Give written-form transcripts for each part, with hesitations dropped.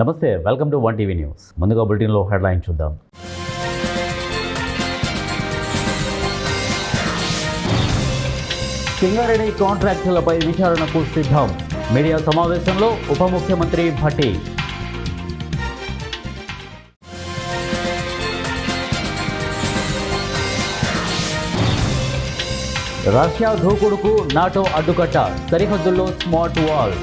నమస్తే, welcome to one TV news. ముందుగా బులెటిన్లో హెడ్లైన్ చూద్దాం. సింగరేణి కాంట్రాక్టులపై విచారణకు సిద్ధం. మీడియా సమావేశంలో ఉప ముఖ్యమంత్రి భట్టి. రష్యా దూకుడుకు నాటో అడ్డుకట్ట, సరిహద్దుల్లో స్మార్ట్ వాల్.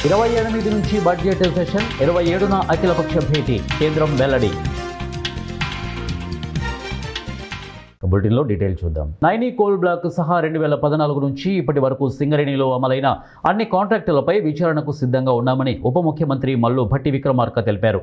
ఇరవై 28 నుంచి బడ్జెట్ సెషన్, 27న అఖిలపక్ష భేటీ, కేంద్రం వెల్లడి. బులెటిన్లో డీటెయిల్ చూద్దాం. నైనీ కోల్ బ్లాక్ సహా 2014 నుంచి ఇప్పటి వరకు సింగరేణిలో అమలైన అన్ని కాంట్రాక్టులపై విచారణకు సిద్ధంగా ఉన్నామని ఉప ముఖ్యమంత్రి మల్లు భట్టి విక్రమార్క తెలిపారు.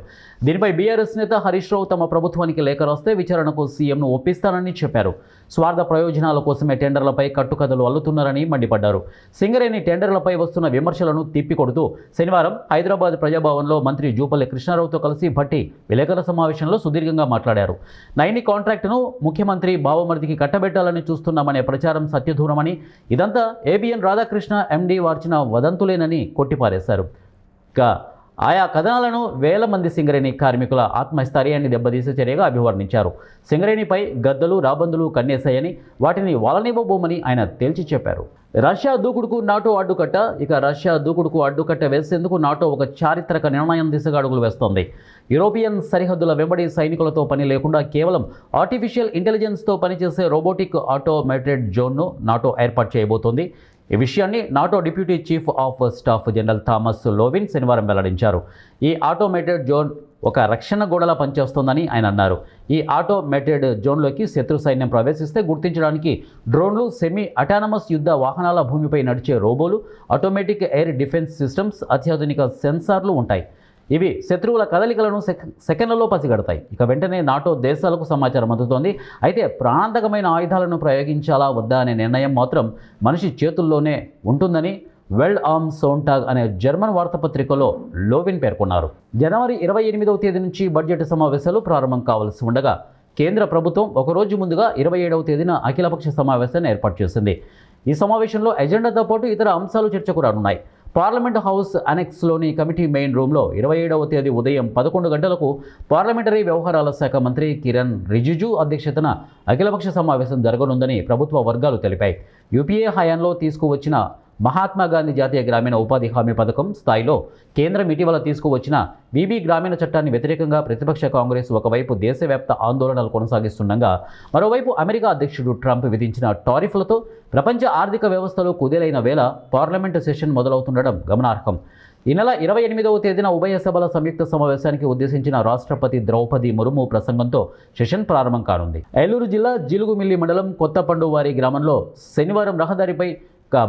దీనిపై బీఆర్ఎస్ నేత హరీష్ రావు తమ ప్రభుత్వానికి లేఖ రాస్తే విచారణకు సీఎంను ఒప్పిస్తానని చెప్పారు. స్వార్థ ప్రయోజనాల కోసమే టెండర్లపై కట్టుకథలు అల్లుతున్నారని మండిపడ్డారు. సింగరేణి టెండర్లపై వస్తున్న విమర్శలను తిప్పికొడుతూ శనివారం హైదరాబాద్ ప్రజాభవన్లో మంత్రి జూపల్లి కృష్ణారావుతో కలిసి భట్టి విలేకరుల సమావేశంలో సుదీర్ఘంగా మాట్లాడారు. నైనీ కాంట్రాక్టును ముఖ్యమంత్రి బావమరిదికి కట్టబెట్టాలని చూస్తున్నామనే ప్రచారం సత్యదూరమని, ఇదంతా ఏబిఎన్ రాధాకృష్ణ ఎండీ వార్చిన వదంతులేనని కొట్టిపారేశారు. ఆయా కథనాలను వేల మంది సింగరేణి కార్మికుల ఆత్మస్థైర్యాన్ని దెబ్బతీసే చర్యగా అభివర్ణించారు. సింగరేణిపై గద్దలు రాబందులు కన్నేశాయని, వాటిని వాలనివ్వబోమని ఆయన తేల్చి చెప్పారు. రష్యా దూకుడుకు నాటో అడ్డుకట్ట. రష్యా దూకుడుకు అడ్డుకట్ట వేసేందుకు నాటో ఒక చారిత్రక నిర్ణయం దిశగా అడుగులు వేస్తోంది. యూరోపియన్ సరిహద్దుల వెంబడి సైనికులతో పని లేకుండా కేవలం ఆర్టిఫిషియల్ ఇంటెలిజెన్స్తో పనిచేసే రోబోటిక్ ఆటోమేటెడ్ జోన్ను నాటో ఏర్పాటు చేయబోతోంది. ఈ విషయాన్ని NATO deputy chief of staff general Thomas Lowin శనివారం వెల్లడించారు. ఈ ఆటోమేటెడ్ జోన్ ఒక రక్షణ గోడలా పనిచేస్తోందని ఆయన అన్నారు. ఈ ఆటోమేటెడ్ జోన్లోకి శత్రు సైన్యం ప్రవేశిస్తే గుర్తించడానికి డ్రోన్లు, సెమీ అటానమస్ యుద్ధ వాహనాల, భూమిపై నడిచే రోబోలు, ఆటోమేటిక్ ఎయిర్ డిఫెన్స్ సిస్టమ్స్, అత్యాధునిక సెన్సార్లు ఉంటాయి. ఇవి శత్రువుల కదలికలను సెకండ్లలో పసిగడతాయి. వెంటనే నాటో దేశాలకు సమాచారం అందుతోంది. అయితే ప్రాణాంతకమైన ఆయుధాలను ప్రయోగించాలా వద్దా అనే నిర్ణయం మాత్రం మనిషి చేతుల్లోనే ఉంటుందని వెల్డ్ ఆర్మ్ సోన్టాగ్ అనే జర్మన్ వార్తాపత్రికలో లోవిన్ పేర్కొన్నారు. జనవరి 28వ తేదీ నుంచి బడ్జెట్ సమావేశాలు ప్రారంభం కావాల్సి ఉండగా కేంద్ర ప్రభుత్వం ఒకరోజు ముందుగా 27వ తేదీన అఖిలపక్ష సమావేశాన్ని ఏర్పాటు చేసింది. ఈ సమావేశంలో ఎజెండాతో పాటు ఇతర అంశాలు చర్చకు రానున్నాయి. పార్లమెంట్ హౌస్ అనెక్స్లోని కమిటీ మెయిన్ రూమ్లో 27వ తేదీ ఉదయం 11 గంటలకు పార్లమెంటరీ వ్యవహారాల శాఖ మంత్రి కిరణ్ రిజిజు అధ్యక్షతన అఖిలపక్ష సమావేశం జరగనుందని ప్రభుత్వ వర్గాలు తెలిపాయి. యూపీఏ హయాంలో తీసుకువచ్చిన మహాత్మాగాంధీ జాతీయ గ్రామీణ ఉపాధి హామీ పథకం స్థాయిలో కేంద్రం ఇటీవల తీసుకువచ్చిన వీబీ గ్రామీణ చట్టాన్ని వ్యతిరేకంగా ప్రతిపక్ష కాంగ్రెస్ ఒకవైపు దేశవ్యాప్త ఆందోళనలు కొనసాగిస్తుండగా, మరోవైపు అమెరికా అధ్యక్షుడు ట్రంప్ విధించిన టారిఫ్లతో ప్రపంచ ఆర్థిక వ్యవస్థలో కుదేలైన వేళ పార్లమెంటు సెషన్ మొదలవుతుండడం గమనార్హం. ఈ నెల 28వ తేదీన ఉభయ సభల సంయుక్త సమావేశానికి ఉద్దేశించిన రాష్ట్రపతి ద్రౌపది ముర్ము ప్రసంగంతో సెషన్ ప్రారంభం కానుంది. ఏలూరు జిల్లా జిలుగుమిల్లి మండలం కొత్తపండువారి గ్రామంలో శనివారం రహదారిపై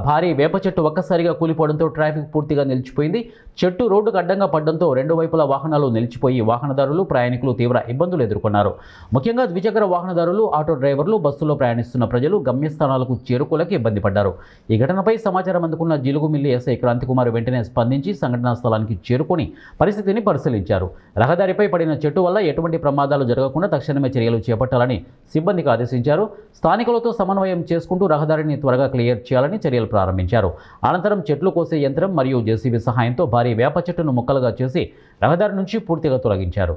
భారీ వేప చెట్టు ఒక్కసారిగా కూలిపోవడంతో ట్రాఫిక్ పూర్తిగా నిలిచిపోయింది. చెట్టు రోడ్డుకు అడ్డంగా పడడంతో రెండు వైపుల వాహనాలు నిలిచిపోయి వాహనదారులు, ప్రయాణికులు తీవ్ర ఇబ్బందులు ఎదుర్కొన్నారు. ముఖ్యంగా ద్విచక్ర వాహనదారులు, ఆటో డ్రైవర్లు, బస్సులో ప్రయాణిస్తున్న ప్రజలు గమ్యస్థానాలకు చేరుకోలేక ఇబ్బంది పడ్డారు. ఈ ఘటనపై సమాచారం అందుకున్న జిలుగుమిల్లి ఎస్ఐ క్రాంతికుమార్ వెంటనే స్పందించి సంఘటనా స్థలానికి చేరుకొని పరిస్థితిని పరిశీలించారు. రహదారిపై పడిన చెట్టు వల్ల ఎటువంటి ప్రమాదాలు జరగకుండా తక్షణమే చర్యలు చేపట్టాలని సిబ్బందికి ఆదేశించారు. స్థానికులతో సమన్వయం చేసుకుంటూ రహదారిని త్వరగా క్లియర్ చేయాలని చర్యలు ప్రారంభించారు. అనంతరం చెట్లు కోసే యంత్రం మరియు జేసీబీ సహాయంతో భారీ వేప చెట్టును ముక్కలుగా చేసి రహదారి నుంచి పూర్తిగా తొలగించారు.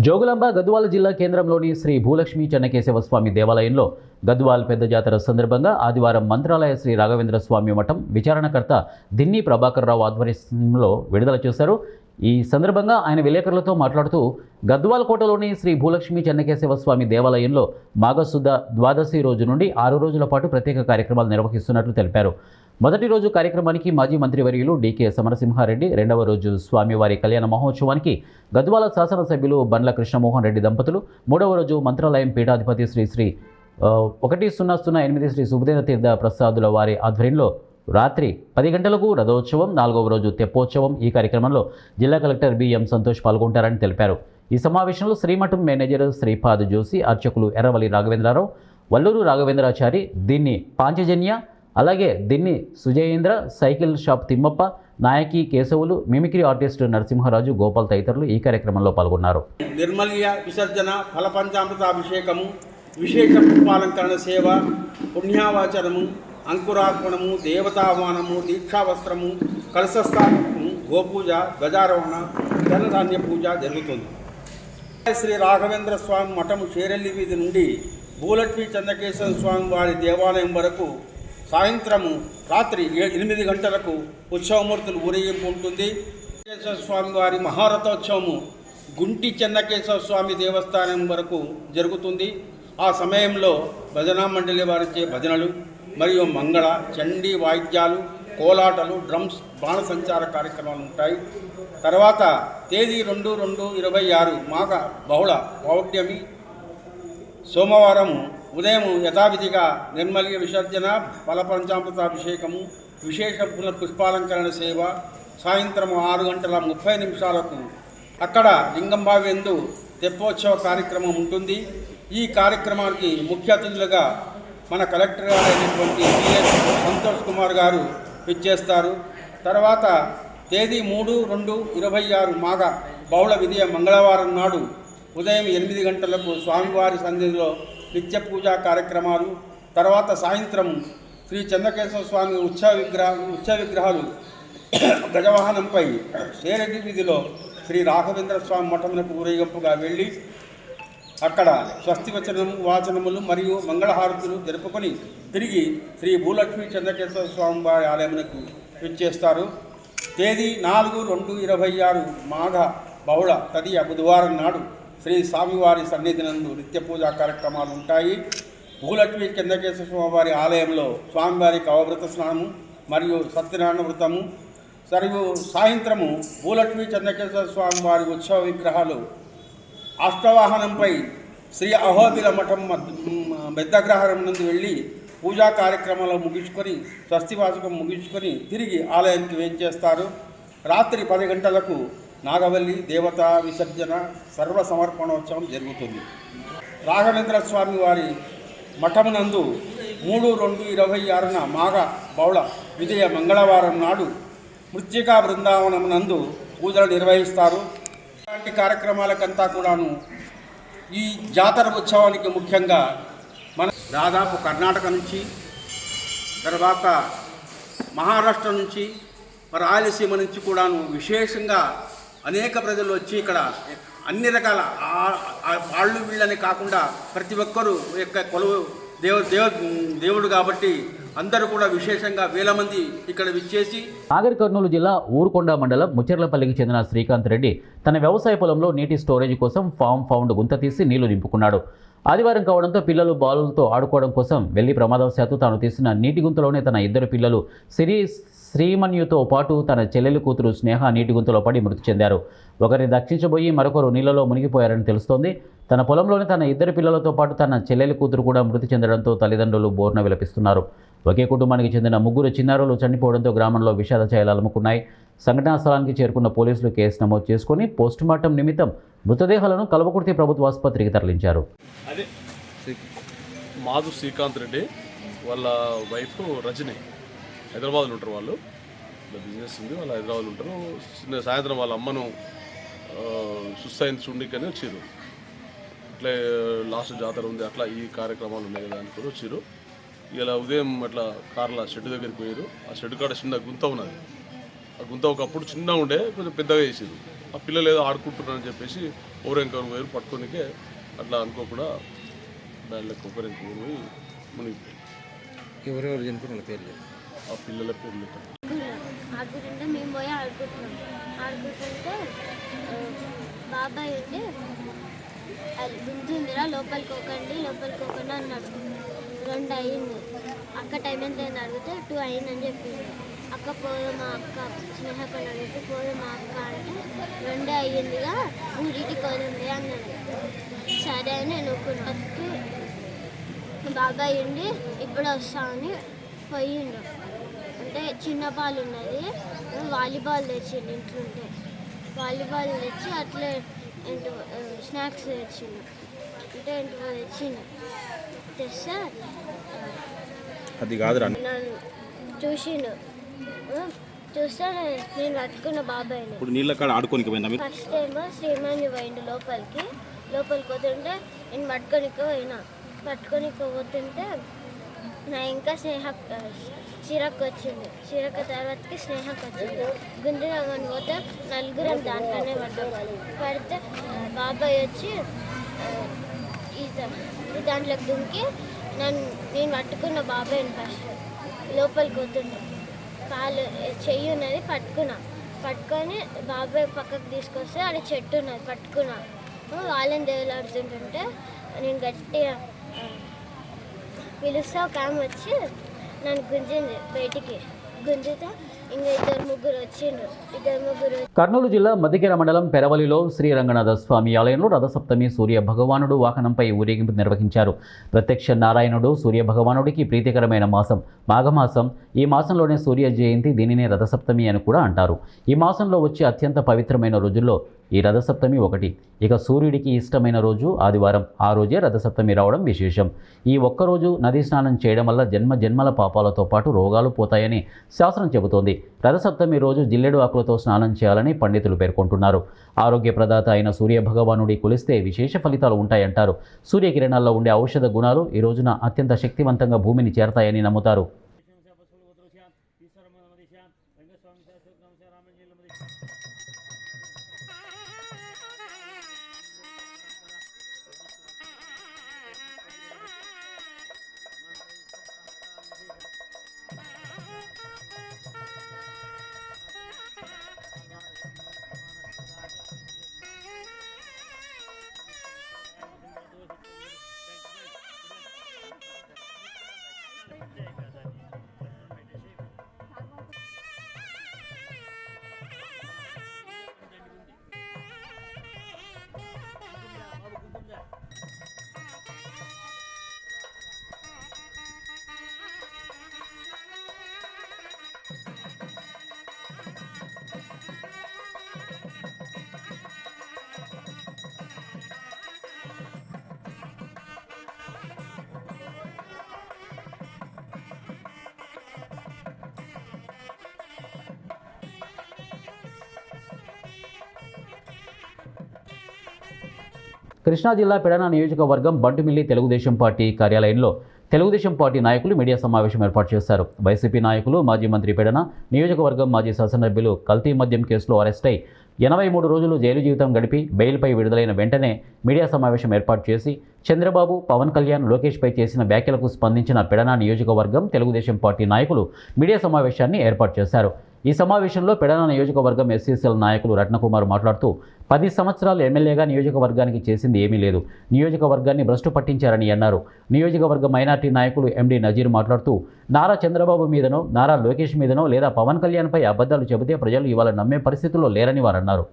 జోగులాంబ గద్వాల జిల్లా కేంద్రంలోని శ్రీ భూలక్ష్మి చెన్నకేశవ స్వామి దేవాలయంలో గద్వాల్ పెద్ద జాతర సందర్భంగా ఆదివారం మంత్రాలయ శ్రీ రాఘవేంద్ర స్వామి మఠం విచారణకర్త దిన్ని ప్రభాకర్ రావు ఆధ్వర్యంలో విడుదల చేశారు. ఈ సందర్భంగా ఆయన విలేకరులతో మాట్లాడుతూ గద్వాల కోటలోని శ్రీ భూలక్ష్మి చెన్నకేశవ స్వామి దేవాలయంలో మాఘశుద్ధ ద్వాదశి రోజు నుండి 6 రోజుల పాటు ప్రత్యేక కార్యక్రమాలు నిర్వహిస్తున్నట్లు తెలిపారు. మొదటి రోజు కార్యక్రమానికి మాజీ మంత్రివర్యులు డీకే సమరసింహారెడ్డి, రెండవ రోజు స్వామివారి కళ్యాణ మహోత్సవానికి గద్వాల శాసనసభ్యులు బండ్ల కృష్ణమోహన్ రెడ్డి దంపతులు, మూడవ రోజు మంత్రాలయం పీఠాధిపతి శ్రీ 1008 శ్రీ సుబుధేంద్ర తీర్థ ప్రసాదుల వారి ఆధ్వర్యంలో రాత్రి 10 గంటలకు రథోత్సవం, 4వ రోజు తెప్పోత్సవం. ఈ కార్యక్రమంలో జిల్లా కలెక్టర్ బిఎం సంతోష్ పాల్గొంటారని తెలిపారు. ఈ సమావేశంలో శ్రీమఠం మేనేజర్ శ్రీపాద్ జోషి, అర్చకులు ఎర్రవల్లి రాఘవేంద్రరావు, వల్లూరు రాఘవేంద్రాచారి, దీన్ని పాంచజన్య, అలాగే దీన్ని సుజయేంద్ర, సైకిల్ షాప్ తిమ్మప్ప, నాయకి కేశవులు, మిమిక్రీ ఆర్టిస్ట్ నరసింహరాజు, గోపాల్ తదితరులు ఈ కార్యక్రమంలో పాల్గొన్నారు. నిర్మల్య విసర్జన, ఫలపంచామృతాభిషేకము, విశేష పుష్పాలంకరణ సేవ, పుణ్యావాచనము, అంకురార్పణము, దేవతాహ్వానము, దీక్షావస్త్రము, కలశస్థాపనము, గోపూజ, గజారోహణ, ధనధాన్య పూజ జరుగుతుంది. శ్రీ రాఘవేంద్ర స్వామి మఠము షేరెల్లి వీధి నుండి భూలక్ష్మి చెన్నకేశవ స్వామి వారి దేవాలయం వరకు సాయంత్రము రాత్రి 8 గంటలకు ఉత్సవమూర్తులు ఊరేగింపు ఉంటుంది. చెన్నకేశవ స్వామి వారి మహారథోత్సవము గుంటి చెన్నకేశవ స్వామి దేవస్థానం వరకు జరుగుతుంది. ఆ సమయంలో భజనా మండలి వారిచే భజనలు మరియు మంగళ, చండీ వాయిద్యాలు, కోలాటలు, డ్రమ్స్, బాణసంచార కార్యక్రమాలు ఉంటాయి. తర్వాత తేదీ 2/2/26 మాఘ బహుళ పౌర్ణమి సోమవారం ఉదయం యథావిధిగా నిర్మల్య విసర్జన, ఫలపంచామృతాభిషేకము, విశేష పుష్పాలంకరణ సేవ, సాయంత్రం 6:30 అక్కడ లింగంబావిందు తెప్పోత్సవ కార్యక్రమం ఉంటుంది. ఈ కార్యక్రమానికి ముఖ్య అతిథులుగా మన కలెక్టర్ గారు అయినటువంటి బిఎస్ సంతోష్ కుమార్ గారు ఇచ్చేస్తారు. తర్వాత తేదీ 3/2/26 మాఘ బహుళ విధియ మంగళవారం నాడు ఉదయం 8 గంటలకు స్వామివారి సన్నిధిలో నిత్య పూజా కార్యక్రమాలు. తర్వాత సాయంత్రం శ్రీ చెన్నకేశవ స్వామి ఉత్సవ విగ్రహాలు గజవాహనంపై షేరెడ్డి వీధిలో శ్రీ రాఘవేంద్ర స్వామి మఠమునకు ఊరేగింపుగా వెళ్ళి అక్కడ స్వస్తి వాచనములు మరియు మంగళహారతులు జరుపుకొని తిరిగి శ్రీ భూలక్ష్మి చెన్నకేశవ స్వామి వారి ఆలయమునకు విచ్చేస్తారు. తేదీ 4/2/26 మాఘ బహుళ తదియ బుధవారం నాడు శ్రీ స్వామివారి సన్నిధి నందు నిత్య పూజా కార్యక్రమాలు ఉంటాయి. భూలక్ష్మి చెన్నకేశవ స్వామి వారి ఆలయంలో స్వామివారికి అవభృత స్నానము మరియు సత్యనారాయణ వ్రతము మరియు సాయంత్రము భూలక్ష్మి చెన్నకేశవ స్వామి వారి ఉత్సవ విగ్రహాలు అష్టవాహనంపై శ్రీ అహోబిల మఠం బెద్దగ్రహారం నందు వెళ్ళి పూజా కార్యక్రమాలు ముగించుకొని స్వస్తివాచకం ముగించుకొని తిరిగి ఆలయానికి వేంచేస్తారు. రాత్రి 10 గంటలకు నాగవల్లి దేవతా విసర్జన సర్వ సమర్పణోత్సవం జరుగుతుంది. రాఘవేంద్ర స్వామి వారి మఠమునందు 3/2/26 మాఘ బహుళ విజయ మంగళవారం నాడు మృత్తికా బృందావనం నందు పూజలు నిర్వహిస్తారు. ఇలాంటి కార్యక్రమాలకంతా కూడాను ఈ జాతర ఉత్సవానికి ముఖ్యంగా మన దాదాపు కర్ణాటక నుంచి, తర్వాత మహారాష్ట్ర నుంచి, రాయలసీమ నుంచి కూడాను విశేషంగా అనేక ప్రజలు వచ్చి ఇక్కడ అన్ని రకాల వాళ్ళు వీళ్ళని కాకుండా ప్రతి ఒక్కరూ యొక్క కొలువు దేవుడు కాబట్టి అందరూ కూడా విశేషంగా వేల మంది ఇక్కడ విచ్చేసి. నాగర్ కర్నూలు జిల్లా ఊరుకొండ మండలం ముచ్చర్లపల్లికి చెందిన శ్రీకాంత్ రెడ్డి తన వ్యవసాయ పొలంలో నీటి స్టోరేజ్ కోసం ఫౌండ్ గుంత తీసి నీళ్లు నింపుకున్నాడు. ఆదివారం కావడంతో పిల్లలు బాలులతో ఆడుకోవడం కోసం వెళ్లి ప్రమాదవశాత్తు తాను తీసిన నీటి గుంతలోనే తన 2 పిల్లలు శ్రీమన్యుతో పాటు తన చెల్లెలి కూతురు స్నేహ నీటి గుంతలో పడి మృతి చెందారు. ఒకరిని రక్షించబోయి మరొకరు నీళ్లలో మునిగిపోయారని తెలుస్తోంది. తన పొలంలోని తన 2 పిల్లలతో పాటు తన చెల్లెలి కూతురు కూడా మృతి చెందడంతో తల్లిదండ్రులు బోర్న విలపిస్తున్నారు. ఒకే కుటుంబానికి చెందిన 3 చిన్నారులు చనిపోవడంతో గ్రామంలో విషాద ఛాయలు అలుముకున్నాయి. సంఘటనా స్థలానికి చేరుకున్న పోలీసులు కేసు నమోదు చేసుకుని పోస్టుమార్టం నిమిత్తం మృతదేహాలను కల్వకుర్తి ప్రభుత్వ ఆసుపత్రికి తరలించారు. అదే మాధు శ్రీకాంత్ రెడ్డి వాళ్ళ వైఫ్ రజని హైదరాబాద్లో ఉంటారు. వాళ్ళు బిజినెస్ ఉంది, వాళ్ళు హైదరాబాద్లో ఉంటారు. సాయంత్రం వాళ్ళ అమ్మను సుస్థైంది చూడకని వచ్చారు. ఇట్లా లాస్ట్ జాతర ఉంది, అట్లా ఈ కార్యక్రమాలు ఉన్నాయి కదా అనుకుని వచ్చారు. ఇలా ఉదయం అట్లా కార్ల షెడ్ దగ్గరికి పోయారు. ఆ షెడ్ కాడ చిన్న గుంత ఉన్నది. ఆ గుంత ఒకప్పుడు చిన్నగా ఉండే, కొంచెం పెద్దగా చేసారు. ఆ పిల్లలు ఏదో ఆడుకుంటున్నారని చెప్పేసి ఓరెంకర్ పోయారు. పట్టుకోనికే అట్లా అనుకోకుండా దాంట్లోకి ఒకరికి పోయి మునిగిపోయారు. ఎవరెవరు చనిపోయిన పేర్లు? ఆ పిల్లల పేర్లు ఆడుకుంటుంటే మేము పోయి ఆడుకుంటున్నాం. ఆడుకుంటుంటే బాబాయ్ ఉండి అది గుంతుందిరా లోపలికి పోకండి అన్నాడు. 2 అయింది. అక్క టైం ఎంత అయింది అడిగితే 2 అయిందని చెప్పింది. అక్క పోదమ్మా అక్క స్నేహకని అడిగితే పోదమ్మా అక్క అంటే 2 అయ్యిందిగా 3కి పోదండి అన్నది. సరే అని నేను కుట్టకి బాబాయ్ ఉండి ఇప్పుడు వస్తా అని పోయిండు. అంటే చిన్న పాలు ఉన్నది, వాలీబాల్ తెచ్చిండు. ఇంట్లుంటే వాలీబాల్ తెచ్చి అట్లే ఏంటో స్నాక్స్ తెచ్చిండు. అంటే ఏంటో తెచ్చిండు. తెస్తే అది కాదురా నన్ను చూసిండు. చూస్తే నేను పట్టుకున్న బాబాయ్ని. ఇప్పుడు నీళ్ళ కాడ ఆడుకోనికి పోయిందా మీరు? ఫస్ట్ టైం శ్రీమాన్ని పోయిండు లోపలికి పోతుంటే నేను పట్టుకొని పోతుంటే నా ఇంకా సిరక్ వచ్చింది. సిరక్ తర్వాతకి స్నేహకు వచ్చింది. గుంజుదామని పోతే 4 దాంట్లోనే పడితే బాబాయ్ వచ్చి దాంట్లోకి దుంకి నేను పట్టుకున్న బాబాయ్ని ఫస్ట్ లోపలికి పోతుండే కాలు చెయ్యి ఉన్నది పట్టుకొని బాబాయ్ పక్కకు తీసుకొస్తే ఆడ చెట్టు ఉన్నది పట్టుకున్నా. వాళ్ళని దేవులాడుతుంటుంటే నేను గట్టిగా పిలుస్తా ఒక ఆమె వచ్చి నన్ను గుంజింది. బయటికి గుంజితే ఇంకా 2-3 వచ్చిండ్రు. కర్నూలు జిల్లా మదికెర మండలం పెరవలిలో శ్రీ రంగనాథ స్వామి ఆలయంలో రథసప్తమి సూర్య భగవానుడు వాహనంపై ఊరేగింపు నిర్వహించారు. ప్రత్యక్ష నారాయణుడు సూర్య భగవానుడికి ప్రీతికరమైన మాసం మాఘమాసం. ఈ మాసంలోనే సూర్య జయంతి, దీనినే రథసప్తమి అని కూడా అంటారు. ఈ మాసంలో వచ్చే అత్యంత పవిత్రమైన రోజుల్లో ఈ రథసప్తమి ఒకటి. ఇక సూర్యుడికి ఇష్టమైన రోజు ఆదివారం. ఆ రోజే రథసప్తమి రావడం విశేషం. ఈ ఒక్కరోజు నదీ స్నానం చేయడం వల్ల జన్మల పాపాలతో పాటు రోగాలు పోతాయని శాస్త్రం చెబుతోంది. రథసప్తమి రోజు జిల్లెడు ఆకులతో స్నానం చేయాలని పండితులు పేర్కొంటున్నారు. ఆరోగ్య ప్రదాత అయిన సూర్య భగవానుడి కొలిస్తే విశేష ఫలితాలు ఉంటాయంటారు. సూర్యకిరణాల్లో ఉండే ఔషధ గుణాలు ఈ రోజున అత్యంత శక్తివంతంగా భూమిని చేరతాయని నమ్ముతారు. కృష్ణా జిల్లా పెడన నియోజకవర్గం బంటుమిల్లి తెలుగుదేశం పార్టీ కార్యాలయంలో తెలుగుదేశం పార్టీ నాయకులు మీడియా సమావేశం ఏర్పాటు చేశారు. వైసీపీ నాయకులు మాజీ మంత్రి పెడన నియోజకవర్గం మాజీ శాసనసభ్యులు కల్తీ మద్యం కేసులో అరెస్ట్ అయి 83 రోజులు జైలు జీవితం గడిపి బెయిల్పై విడుదలైన వెంటనే మీడియా సమావేశం ఏర్పాటు చేసి చంద్రబాబు, పవన్ కళ్యాణ్, లోకేష్పై చేసిన వ్యాఖ్యలకు స్పందించిన పెడన నియోజకవర్గం తెలుగుదేశం పార్టీ నాయకులు మీడియా సమావేశాన్ని ఏర్పాటు చేశారు. ఈ సమావేశంలో పెడన నియోజకవర్గం ఎస్సీసీఎల్ నాయకులు రత్నకుమార్ మాట్లాడుతూ 10 సంవత్సరాలు ఎమ్మెల్యేగా నియోజకవర్గానికి చేసింది ఏమీ లేదు, నియోజకవర్గాన్ని భ్రష్టు పట్టించారని అన్నారు. నియోజకవర్గ మైనార్టీ నాయకులు ఎండి నజీర్ మాట్లాడుతూ నారా చంద్రబాబు మీదనో, నారా లోకేష్ మీదనో లేదా పవన్ కళ్యాణ్పై అబద్ధాలు చెబితే ప్రజలు ఇవాళ నమ్మే పరిస్థితుల్లో లేరని వారు అన్నారు.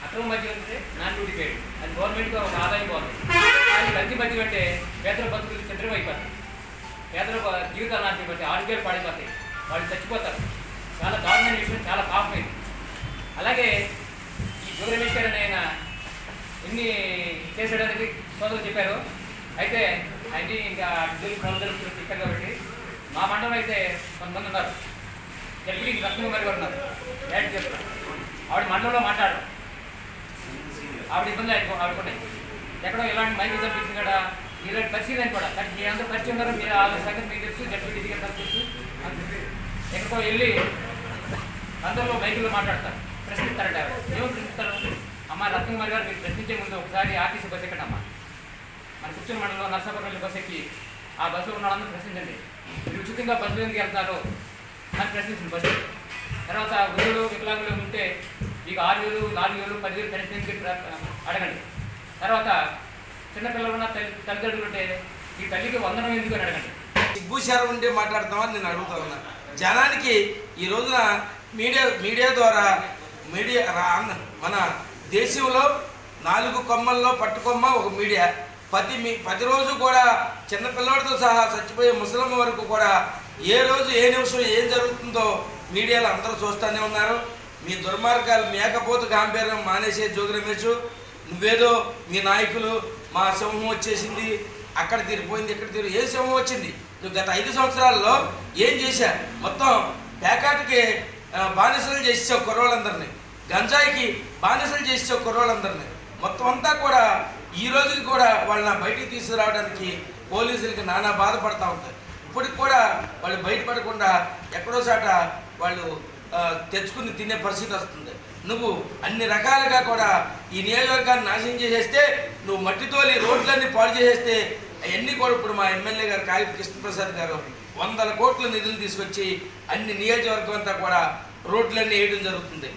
అక్రమ మద్యం అంటే నాన్ డ్యూటీ పేరు, అది గవర్నమెంట్కి ఒక ఆదాయం పోతుంది. కానీ కల్తీ మద్యం అంటే పేదల బతుకులు చిత్రం అయిపోతాయి, పేదల జీవితాలు నాటి బట్టి ఆరోగ్యాలు పాడైపోతాయి, వాళ్ళు చచ్చిపోతారు. చాలా దారుణమైన విషయం, చాలా పాపమైంది. అలాగే ఈ జోగరమేష్ గారు ఆయన ఎన్ని చేసేయడానికి సోదరులు చెప్పారు. అయితే ఆయన ఇంకా జోలి చెప్పారు కాబట్టి మా మండలం అయితే కొంతమంది ఉన్నారు, జడ్పీ రత్నకుమారి గారు ఉన్నారు, డైరెక్ట్ చెప్తున్నారు. ఆవిడ మండలంలో మాట్లాడరు, ఆవిడ ఇబ్బంది ఆడుకున్నాయి. ఎక్కడో ఇలాంటి మైకులు తప్పించింది కదా, ఇలాంటి పరిస్థితి కూడా. కానీ మీ అందరూ పరిచయం ఉన్నారు, మీరు ఆ సంగతి మీకు తెలుసు, జడ్పీటీసీ గారు తెలుసు. ఎక్కడికో వెళ్ళి అందరిలో మైకుల్లో మాట్లాడతారు, ప్రశ్నిస్తారంట. ఏమో ప్రశ్నిస్తారు? అమ్మ రత్నకుమారి గారు, మీరు ప్రశ్నించే ముందు ఒకసారి ఆర్టీసీ బస్ ఎక్కడమ్మా, మన కూర్చుని మండలంలో నర్సాపురం వెళ్ళి బస్సు ఎక్కి ఆ బస్సులో ఉన్న వాళ్ళందరూ ప్రశ్నించండి, మీరు ఉచితంగా బస్సులో ఎందుకు వెళ్తున్నారు అని ప్రశ్నించండి బస్సు. తర్వాత గురువులు వికలాంగులు ఉంటే మీకు 6,000, 4,000, 10,000 పెన్షన్ అడగండి. తర్వాత చిన్నపిల్లలు ఉన్న తల్లిదండ్రులు ఉంటే ఈ తల్లికి వందనం ఎందుకు అని అడగండి. సిగ్గుశారం ఉంటే మాట్లాడతామని నేను అడుగుతా ఉన్నా. జనానికి ఈ రోజున మీడియా ద్వారా మన దేశంలో 4 కొమ్మల్లో పట్టుకొమ్మ ఒక మీడియా. ప్రతిరోజు కూడా చిన్నపిల్లడితో సహా చచ్చిపోయే ముసలమ్మ వరకు కూడా ఏ రోజు ఏ నిమిషం ఏం జరుగుతుందో మీడియాలో అందరూ చూస్తూనే ఉన్నారు. మీ దుర్మార్గాలు మేకపోతు గాంభీర్యం మానేసే జోగి రమేష్, నువ్వేదో మీ నాయకులు మా సింహం వచ్చేసింది, అక్కడ తీరిపోయింది, ఇక్కడ తీరు. ఏ సింహం వచ్చింది? నువ్వు గత 5 సంవత్సరాల్లో ఏం చేశా? మొత్తం ప్యాకాట్కి బానిసలు చేసావు కుర్రోళ్ళందరినీ, గంజాయికి బానిసలు చేసావు కుర్రోళ్ళందరినీ. మొత్తం అంతా కూడా ఈ రోజుకి కూడా వాళ్ళని బయటికి తీసుకురావడానికి పోలీసులకి నానా బాధపడతా ఉంటారు. ఇప్పటికి కూడా వాళ్ళు బయటపడకుండా ఎక్కడో చాట వాళ్ళు తెచ్చుకుని తినే పరిస్థితి వస్తుంది. నువ్వు అన్ని రకాలుగా కూడా ఈ నియోజకవర్గాన్ని నాశనం చేసేస్తే, నువ్వు మట్టితోలి రోడ్లన్నీ పాడు చేసేస్తే అవన్నీ కూడా ఇప్పుడు మా ఎమ్మెల్యే గారు కాగిత కృష్ణప్రసాద్ గారు 100 కోట్ల నిధులు తీసుకొచ్చి అన్ని నియోజకవర్గం అంతా కూడా రోడ్లన్నీ వేయడం జరుగుతుంది.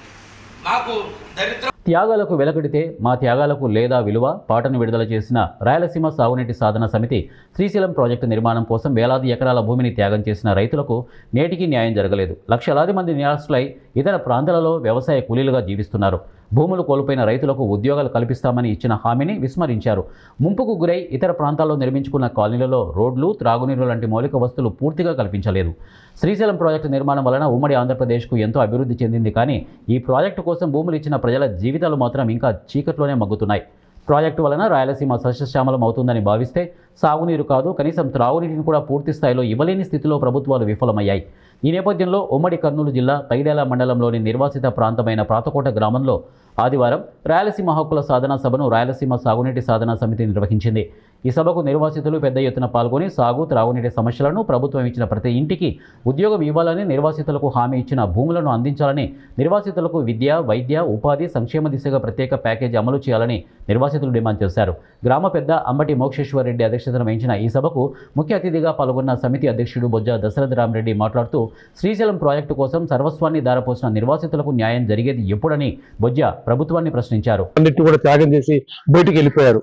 మాకు దరిద్రం. త్యాగాలకు వెలకడితే మా త్యాగాలకు లేదా విలువ పాటను విడుదల చేసిన రాయలసీమ సాగునీటి సాధన సమితి శ్రీశైలం ప్రాజెక్టు నిర్మాణం కోసం వేలాది ఎకరాల భూమిని త్యాగం చేసిన రైతులకు నేటికి న్యాయం జరగలేదు. లక్షలాది మంది నిరాశ్రులై ఇతర ప్రాంతాలలో వ్యవసాయ కూలీలుగా జీవిస్తున్నారు. భూములు కోల్పోయిన రైతులకు ఉద్యోగాలు కల్పిస్తామని ఇచ్చిన హామీని విస్మరించారు. ముంపుకు గురై ఇతర ప్రాంతాల్లో నిర్మించుకున్న కాలనీలలో రోడ్లు, త్రాగునీరు లాంటి మౌలిక వస్తువులు పూర్తిగా కల్పించలేదు. శ్రీశైలం ప్రాజెక్టు నిర్మాణం వలన ఉమ్మడి ఆంధ్రప్రదేశ్కు ఎంతో అభివృద్ధి చెందింది. కానీ ఈ ప్రాజెక్టు కోసం భూములు ఇచ్చిన ప్రజల జీవితాలు మాత్రం ఇంకా చీకట్లోనే మగ్గుతున్నాయి. ప్రాజెక్టు వలన రాయలసీమ సస్యశ్యామలం అవుతుందని భావిస్తే సాగునీరు కాదు, కనీసం త్రాగునీటిని కూడా పూర్తి స్థాయిలో ఇవ్వలేని స్థితిలో ప్రభుత్వాలు విఫలమయ్యాయి. ఈ నేపథ్యంలో ఉమ్మడి కర్నూలు జిల్లా పైడేల మండలంలోని నిర్వాసిత ప్రాంతమైన ప్రాతకోట గ్రామంలో ఆదివారం రాయలసీమ హక్కుల సాధనా సభను రాయలసీమ సాగునీటి సాధనా సమితి నిర్వహించింది. ఈ సభకు నిర్వాసితులు పెద్ద ఎత్తున పాల్గొని సాగు, త్రాగునీటి సమస్యలను, ప్రభుత్వం ఇచ్చిన ప్రతి ఇంటికి ఉద్యోగం ఇవ్వాలని, నిర్వాసితులకు హామీ ఇచ్చిన భూములను అందించాలని, నిర్వాసితులకు విద్య, వైద్య, ఉపాధి, సంక్షేమ దిశగా ప్రత్యేక ప్యాకేజీ అమలు చేయాలని నిర్వాసితులు డిమాండ్ చేశారు. గ్రామ పెద్ద అంబటి మోక్షేశ్వర్ రెడ్డి అధ్యక్షతన వహించిన ఈ సభకు ముఖ్య అతిథిగా పాల్గొన్న సమితి అధ్యక్షుడు బొజ్జ దశరథరామరెడ్డి మాట్లాడుతూ, శ్రీశైలం ప్రాజెక్టు కోసం సర్వస్వాన్ని దారపోసిన నిర్వాసితులకు న్యాయం జరిగేది ఎప్పుడని బొజ్జ ప్రభుత్వాన్ని ప్రశ్నించారు. అన్నిటిని కూడా త్యాగం చేసి బయటికి వెళ్ళిపోయారు.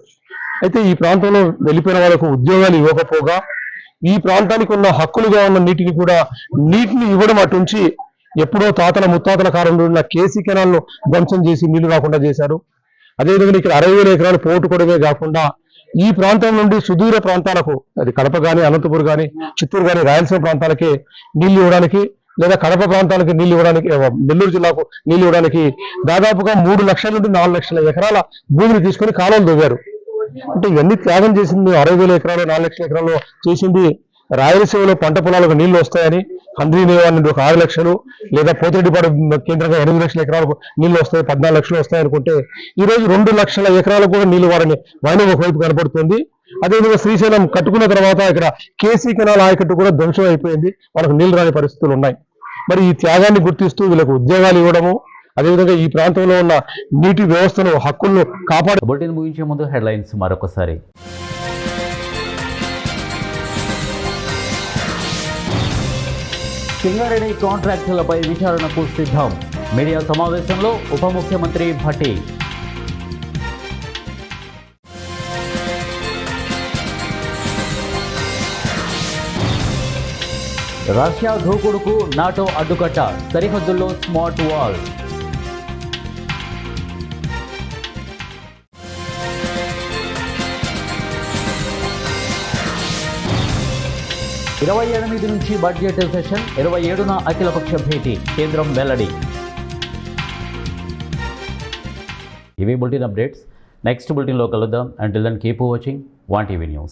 అయితే ఈ ప్రాంతంలో వెళ్ళిపోయిన వాళ్ళకు ఉద్యోగాలు ఇవ్వకపోగా ఈ ప్రాంతానికి ఉన్న హక్కులుగా ఉన్న నీటిని ఇవ్వడం అటుంచి ఎప్పుడో తాతల ముత్తాతల కాలంలో ఉన్న కేసీ కెనాల్ను ధ్వంసం చేసి నీళ్లు రాకుండా చేశారు. అదేవిధంగా ఇక్కడ 60,000 ఎకరాలు పోటుకొడమే కాకుండా ఈ ప్రాంతం నుండి సుదూర ప్రాంతాలకు, అది కడప కానీ, అనంతపురం కానీ, చిత్తూరు కానీ, రాయలసీమ ప్రాంతాలకి నీళ్లు ఇవ్వడానికి, లేదా కడప ప్రాంతాలకు నీళ్లు ఇవ్వడానికి, నెల్లూరు జిల్లాకు నీళ్లు ఇవ్వడానికి దాదాపుగా 3 లక్షల నుండి 4 లక్షల ఎకరాల భూమిని తీసుకుని కాలువలు తవ్వారు. అంటే ఇవన్నీ త్యాగం చేసింది 60,000 ఎకరాలు, 4 లక్షల ఎకరాలు చేసింది రాయలసీమలో పంట పొలాలకు నీళ్లు వస్తాయని, హంద్రీనేవా నుండి ఒక 6 లక్షలు, లేదా పోతిరెడ్డిపాడు కేంద్రంగా 8 లక్షల ఎకరాలకు నీళ్లు వస్తాయి, 14 లక్షలు వస్తాయి అనుకుంటే ఈ రోజు 2 లక్షల ఎకరాలకు కూడా నీళ్లు వాడని వైనం ఒకవైపు కనపడుతుంది. అదేవిధంగా శ్రీశైలం కట్టుకున్న తర్వాత ఇక్కడ కేసీ కెనాల్ ఆయకట్టు కూడా ధ్వంసం అయిపోయింది. వాళ్ళకు నీళ్లు రాని పరిస్థితులు ఉన్నాయి. మరి ఈ త్యాగాన్ని గుర్తిస్తూ వీళ్ళకు ఉద్యోగాలు ఇవ్వడము, అదేవిధంగా ఈ ప్రాంతంలో ఉన్న నీటి వ్యవస్థను, హక్కులను కాపాడే. బులెటిన్ ముగించే ముందు హెడ్లైన్స్ మరొకసారి. సింగరేణి కాంట్రాక్టులపై విచారణకు సిద్ధం. మీడియా సమావేశంలో ఉప ముఖ్యమంత్రి భట్టి. రష్యా దూకుడుకు నాటో అడ్డుకట్ట, సరిహద్దుల్లో స్మార్ట్ వాల్. ఇరవై 28 నుంచి బడ్జెట్ సెషన్, 27న అఖిలపక్ష భేటీ, కేంద్రం వెల్లడి. ఇవి బులెటిన్ అప్డేట్స్. నెక్స్ట్ బులెటిన్లో కలుద్దాం. Until then keep watching 1TV news.